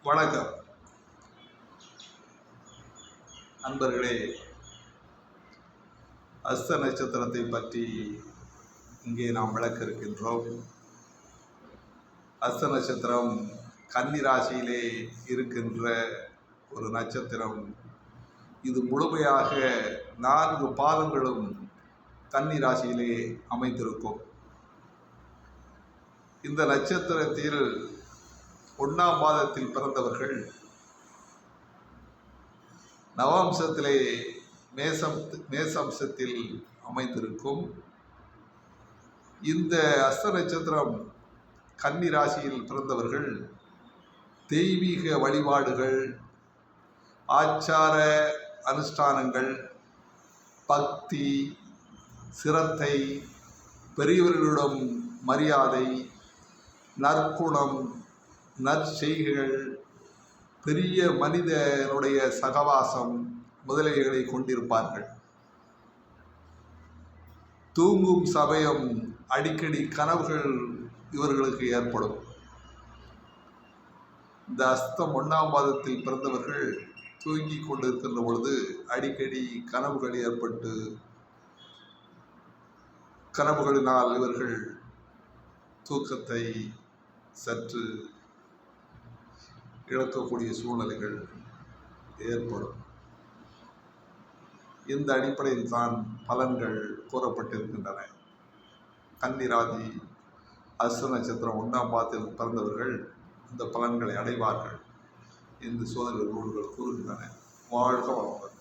வணக்கம் நண்பர்களே. அஸ்த நட்சத்திரத்தை பற்றி இங்கே நாம் விளக்க இருக்கின்றோம். அஸ்த நட்சத்திரம் கன்னி ராசியிலே இருக்கின்ற ஒரு நட்சத்திரம். இது முழுமையாக 4 பாதங்களும் கன்னி ராசியிலே அமைந்திருக்கும். இந்த நட்சத்திரத்தில் 1ஆம் பாதத்தில் பிறந்தவர்கள் நவாம்சத்திலே மேசம்சத்தில் அமைந்திருக்கும். இந்த அஸ்த நட்சத்திரம் கன்னி ராசியில் பிறந்தவர்கள் தெய்வீக வழிபாடுகள், ஆச்சார அனுஷ்டானங்கள், பக்தி, சிரத்தை, பெரியவர்களிடம் மரியாதை, நற்குணம், நற்செய்கைகள், பெரிய மனிதனுடைய சகவாசம் முதலியவைகளை கொண்டிருப்பார்கள். தூங்கும் சமயம் அடிக்கடி கனவுகள் இவர்களுக்கு ஏற்படும். இந்த அஸ்தம் 1ஆம் பாதத்தில் பிறந்தவர்கள் தூங்கிக் கொண்டிருக்கின்ற பொழுது அடிக்கடி கனவுகள் ஏற்பட்டு கனவுகளினால் இவர்கள் தூக்கத்தை சற்று இழக்கக்கூடிய சூழ்நிலைகள் ஏற்படும். இந்த அடிப்படையில் தான் பலன்கள் கூறப்பட்டிருக்கின்றன. கன்னி ராசி அஸ்த நட்சத்திரம் 1ஆம் பாதத்தில் பிறந்தவர்கள் இந்த பலன்களை அடைவார்கள் என்று சோதனை நூல்கள் கூறுகின்றன. வாழ்க வளமுடன்.